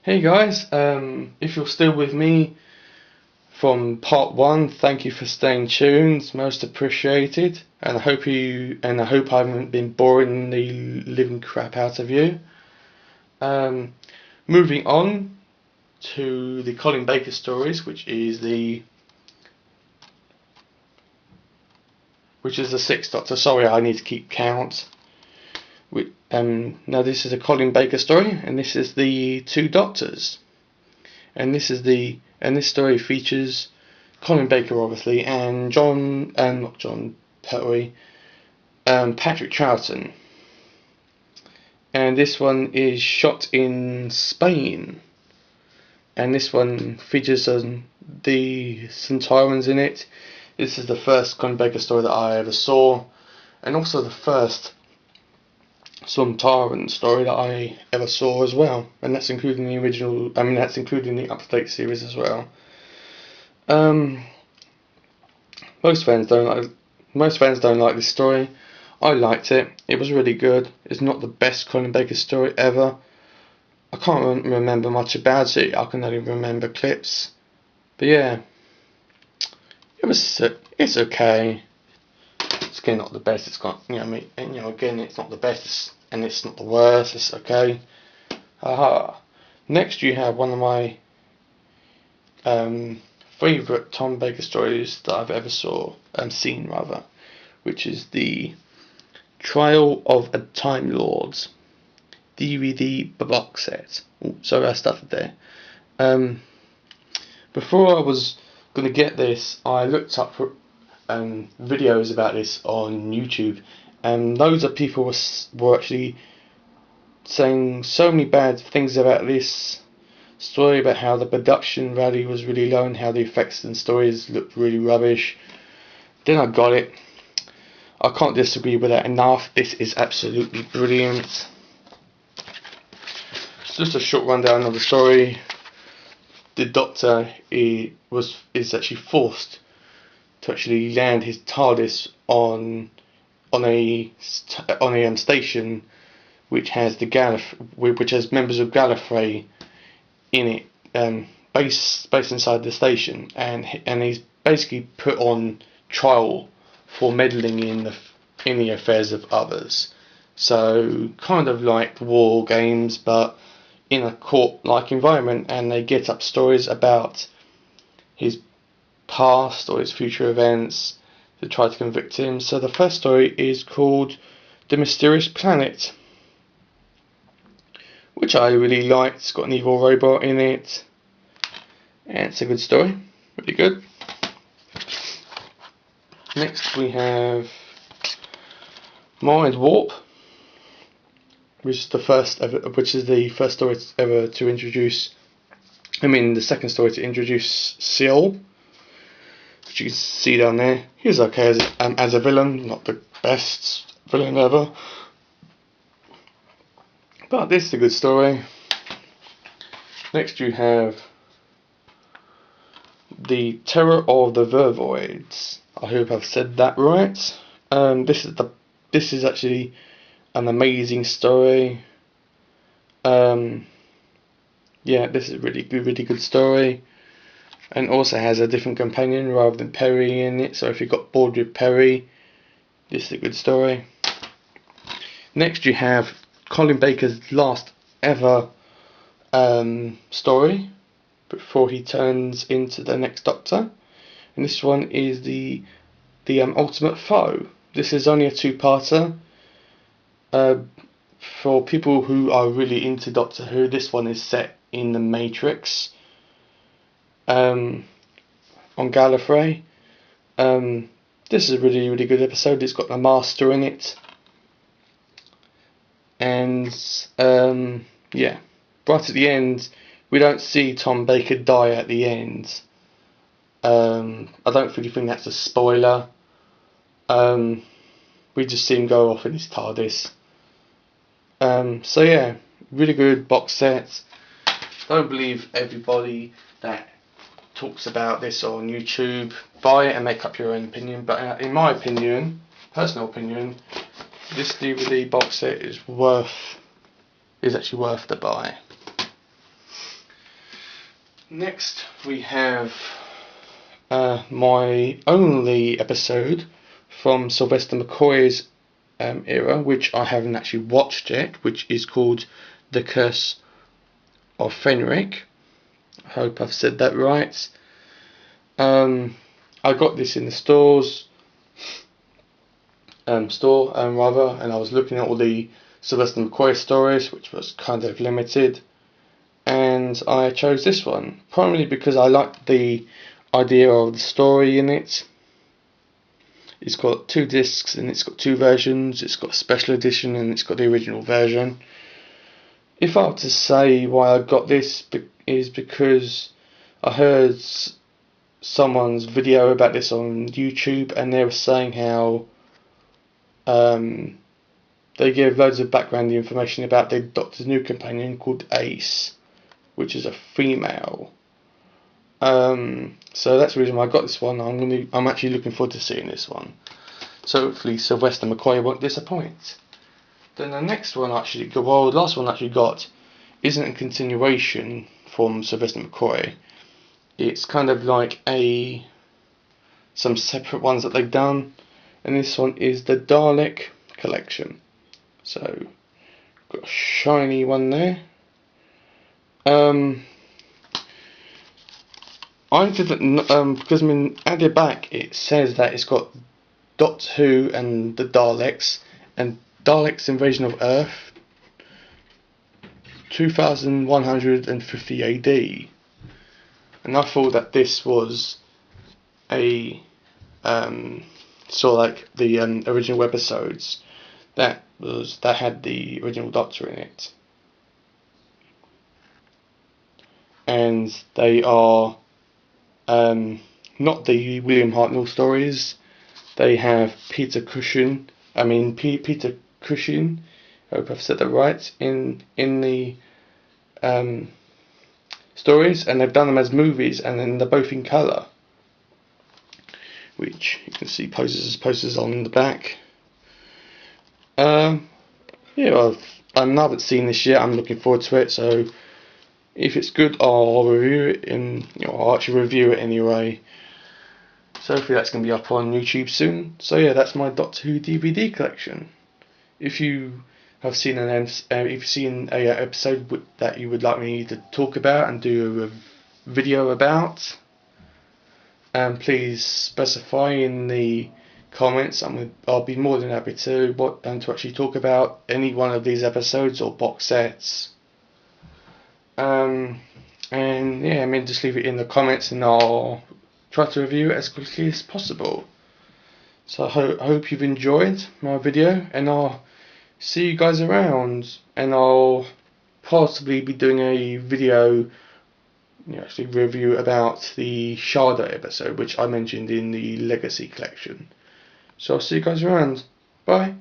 Hey guys, if you're still with me from part one, thank you for staying tuned. It's most appreciated, and I hope I haven't been boring the living crap out of you. Um, Moving on to the Colin Baker stories, which is the Sixth Doctor. Sorry, I need to keep count. Now this is a Colin Baker story, and this is the Two Doctors. And this story features Colin Baker, obviously, and not John Pertwee, Patrick Troughton. And this one is shot in Spain. And this one features the Centaureans in it. This is the first Colin Baker story that I ever saw, and also the first Centauran story that I ever saw as well. And that's including the original. That's including the up-to-date series as well. Most fans don't like this story. I liked it. It was really good. It's not the best Colin Baker story ever. I can't remember much about it. I can only remember clips. But yeah, it's okay. It's again not the best. It's got again it's not the best and it's not the worst. It's okay. Haha. Next you have one of my favourite Tom Baker stories that I've ever seen, which is the Trial of a Time Lord DVD box set. Ooh, sorry, I stuttered there. Before I was going to get this, I looked up videos about this on YouTube, and loads of people were actually saying so many bad things about this story, about how the production value was really low and how the effects and stories looked really rubbish. Then I got it. I can't disagree with that enough. This is absolutely brilliant. It's just a short rundown of the story. The Doctor is actually forced to actually land his TARDIS on a station which has members of Gallifrey in it, based inside the station, and he's basically put on trial for meddling in the affairs of others. So kind of like war games, but in a court-like environment, and they get up stories about his past or his future events to try to convict him. So the first story is called The Mysterious Planet, which I really liked. It's got an evil robot in it, and it's a good story, really good. Next we have Mind Warp, which is the first story ever to introduce. The second story to introduce Ciol, which you can see down there. He was okay as a villain, not the best villain ever, but this is a good story. Next you have The Terror of the Vervoids. I hope I've said that right. This is actually an amazing story. This is a really good story, and also has a different companion rather than Perry in it. So if you got bored with Perry, this is a good story. Next you have Colin Baker's last ever story before he turns into the next Doctor, and this one is the Ultimate Foe. This is only a two-parter. For people who are really into Doctor Who, this one is set in the Matrix, on Gallifrey. This is a really good episode. It's got the Master in it, and right at the end, we don't see Tom Baker die at the end. I don't really think that's a spoiler. We just see him go off in his TARDIS. So yeah, really good box set. Don't believe everybody that talks about this on YouTube. Buy it and make up your own opinion. But in my opinion, personal opinion, this DVD box set is actually worth the buy. Next we have my only episode from Sylvester McCoy's era, which I haven't actually watched yet, which is called The Curse of Fenric. I hope I've said that right. I got this in the stores, and I was looking at all the Sylvester McCoy stories, which was kind of limited, and I chose this one primarily because I liked the idea of the story in it. It's got 2 discs and it's got 2 versions. It's got a special edition and it's got the original version. If I were to say why I got this, is because I heard someone's video about this on YouTube, and they were saying how they gave loads of background information about the Doctor's new companion called Ace, which is a female. So that's the reason why I got this one. I'm actually looking forward to seeing this one. So hopefully Sylvester McCoy won't disappoint. Then the last one I actually got isn't a continuation from Sylvester McCoy. It's kind of like some separate ones that they've done, and this one is the Dalek collection. So got a shiny one there. I didn't because at the back it says that it's got Doctor Who and the Daleks and Daleks Invasion of Earth 2150 AD, and I thought that this was a sort of like the original episodes that had the original Doctor in it, and they are not the William Hartnell stories. They have Peter Cushing. Peter Cushing. I hope I've said that right. In the stories, and they've done them as movies, and then they're both in colour, which you can see posters on the back. I haven't seen this yet. I'm looking forward to it. So if it's good, I'll review it. I'll actually review it anyway. So hopefully that's going to be up on YouTube soon. So yeah, that's my Doctor Who DVD collection. If you have seen an episode that you would like me to talk about and do a video about, please specify in the comments. I'll be more than happy to actually talk about any one of these episodes or box sets. Just leave it in the comments and I'll try to review it as quickly as possible. So I hope you've enjoyed my video, and I'll see you guys around, and I'll possibly be doing a video actually review about the Shada episode, which I mentioned in the Legacy collection. So I'll see you guys around. Bye.